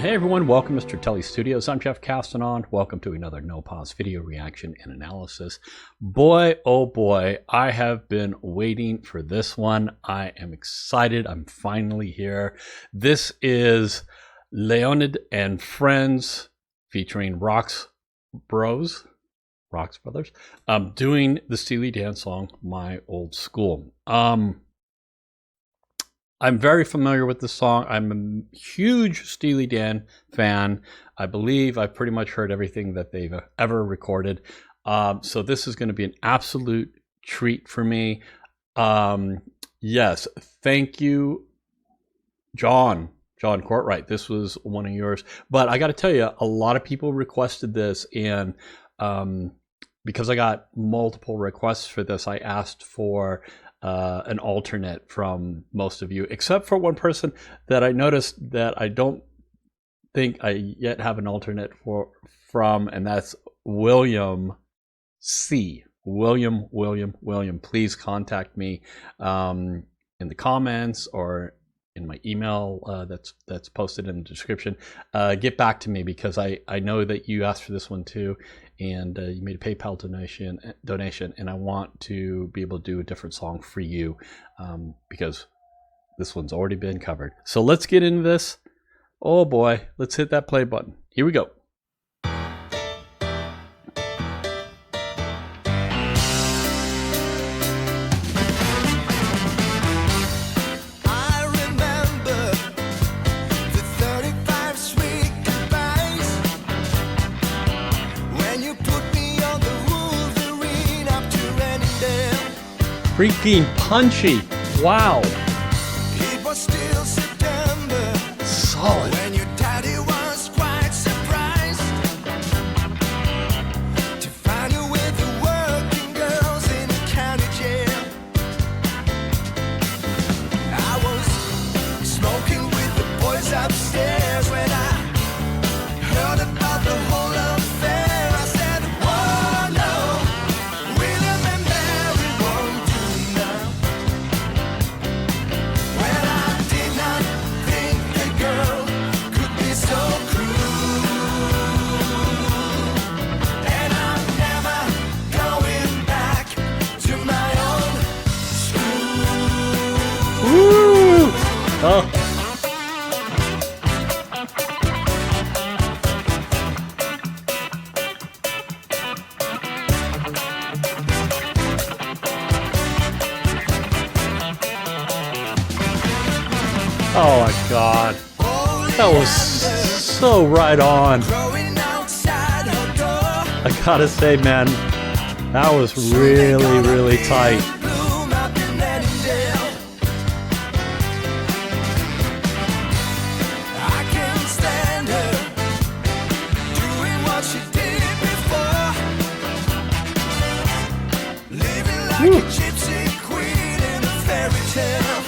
Hey everyone, welcome to StrateleStudio's. I'm Jeff Castanon. Welcome to another no pause video reaction and analysis. Boy, oh boy, I have been waiting for this one. I am excited. I'm finally here. This is Leonid and Friends featuring Rox Brothers, doing the Steely dance song, My Old School. I'm very familiar with the song. I'm a huge Steely Dan fan. I believe I've pretty much heard everything that they've ever recorded. So this is going to be an absolute treat for me. Yes, thank you, John Courtwright. This was one of yours. But I got to tell you, a lot of people requested this, and because I got multiple requests for this, I asked for an alternate from most of you, except for one person that I noticed that I don't think I yet have an alternate from, and that's William C. William, please contact me in the comments or in my email that's posted in the description. Get back to me, because I know that you asked for this one too, and you made a PayPal donation, and I want to be able to do a different song for you, because this one's already been covered. So let's get into this. Oh boy, let's hit that play button. Here we go. Freaking punchy. Wow. It was still September. Solid. When your daddy was quite surprised to find you with the working girls in the county jail. I was smoking with the boys upstairs when I heard about the whole affair. I said, oh no, William and Mary won't do now. Well, I did not think the girl could be so cruel, and I'm never going back to my own school. Woo! Oh. Oh my God, that was so right on. I gotta say, man, that was really tight. I can't stand her doing what she did before, living like a gypsy queen in a fairy tale.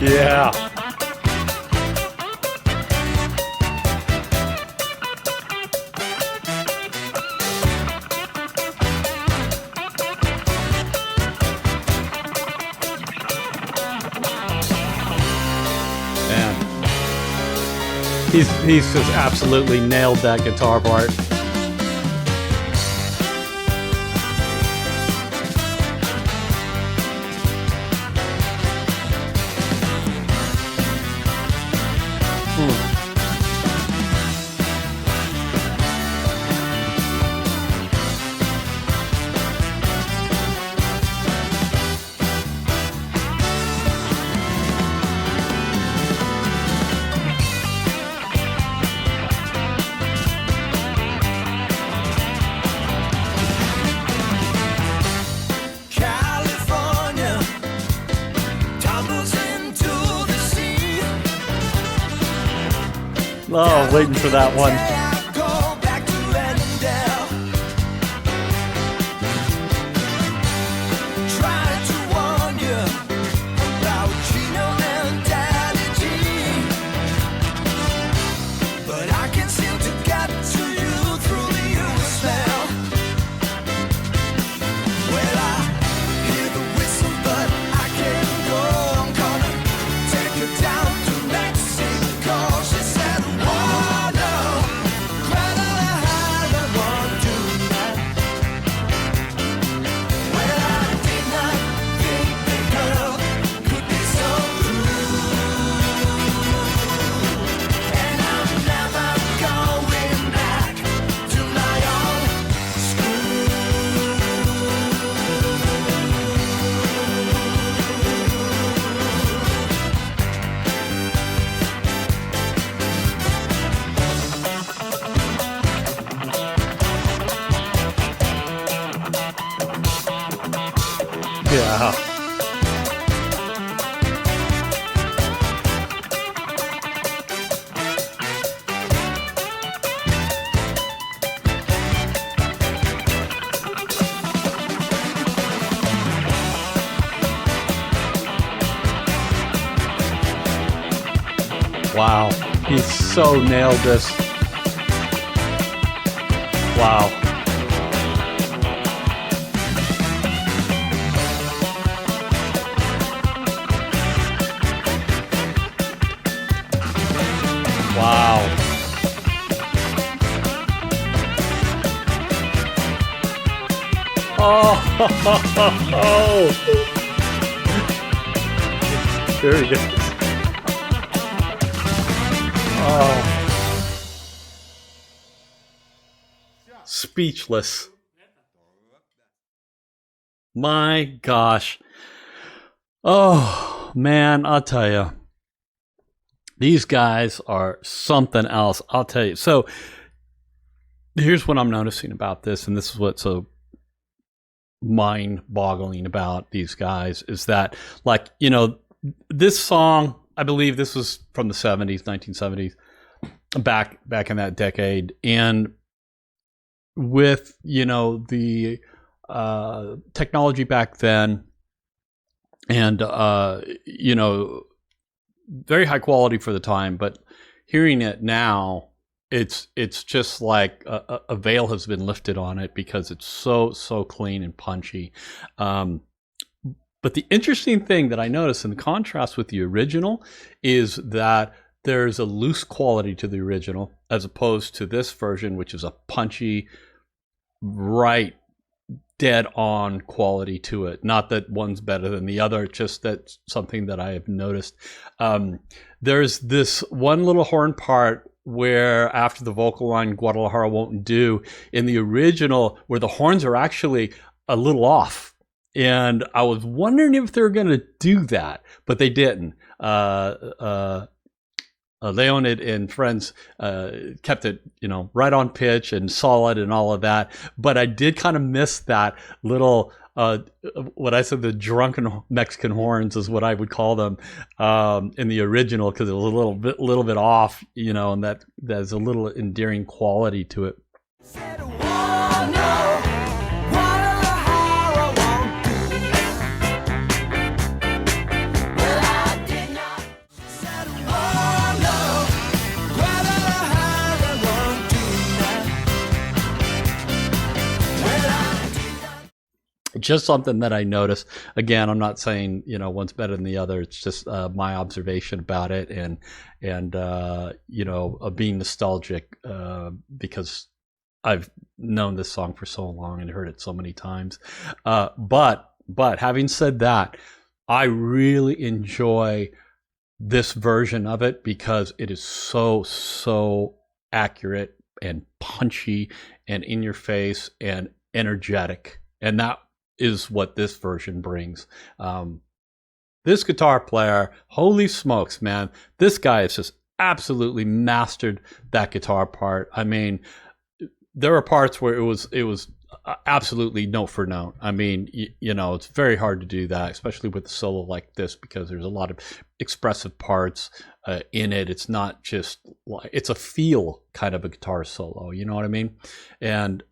Yeah. Man. He's just absolutely nailed that guitar part. Oh, waiting for that one. Yeah. Wow. He so nailed this. Wow. Wow. Oh, there he goes. Oh. Speechless. My gosh. Oh, man, I'll tell you. These guys are something else. I'll tell you. So here's what I'm noticing about this, and this is what's so mind-boggling about these guys, is that, like, you know, this song, I believe this was from the 70s, 1970s, back in that decade. And with, you know, the technology back then, and, you know, very high quality for the time, but hearing it now, it's just like a veil has been lifted on it, because it's so clean and punchy. But the interesting thing that I noticed in contrast with the original is that there's a loose quality to the original, as opposed to this version, which is a punchy, right, dead on quality to it. Not that one's better than the other, just that's something that I have noticed. There's this one little horn part where, after the vocal line "Guadalajara won't do," in the original, where the horns are actually a little off. And I was wondering if they were going to do that, but they didn't. Leonid and friends kept it, you know, right on pitch and solid and all of that. But I did kind of miss that little, what I said, the drunken Mexican horns is what I would call them, in the original, because it was a little bit off, you know, and there's a little endearing quality to it. Just something that I noticed. Again, I'm not saying, you know, one's better than the other. It's just my observation about it, and you know, being nostalgic, because I've known this song for so long and heard it so many times. But having said that, I really enjoy this version of it, because it is so accurate and punchy and in your face and energetic, and that is what this version brings. This guitar player, holy smokes, man, this guy has just absolutely mastered that guitar part. I mean, there are parts where it was Absolutely note for note. I mean, you know, it's very hard to do that, especially with a solo like this, because there's a lot of expressive parts in it. It's not just like, it's a feel kind of a guitar solo, you know what I mean? And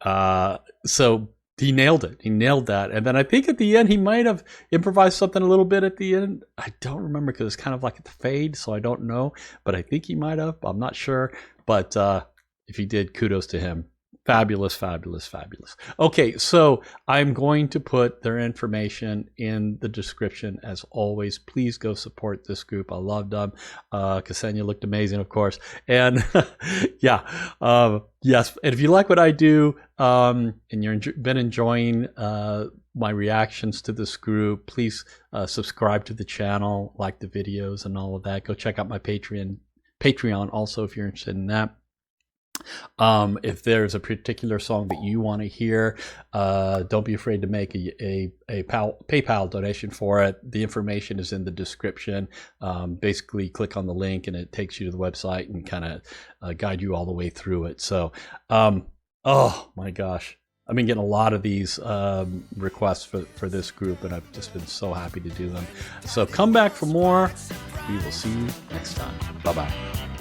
so he nailed it. He nailed that. And then I think at the end, he might have improvised something a little bit at the end. I don't remember because it's kind of like at the fade, so I don't know. But I think he might have. I'm not sure. But if he did, kudos to him. Fabulous, fabulous, fabulous. Okay, so I'm going to put their information in the description as always. Please go support this group. I loved them. Ksenia looked amazing, of course. And yeah, yes. And if you like what I do and you've been enjoying my reactions to this group, please subscribe to the channel, like the videos and all of that. Go check out my Patreon also if you're interested in that. If there's a particular song that you want to hear, don't be afraid to make a PayPal donation for it. The information is in the description. Basically, click on the link and it takes you to the website and kind of guide you all the way through it. So, oh my gosh, I've been getting a lot of these requests for this group, and I've just been so happy to do them. So come back for more. We will see you next time. Bye-bye.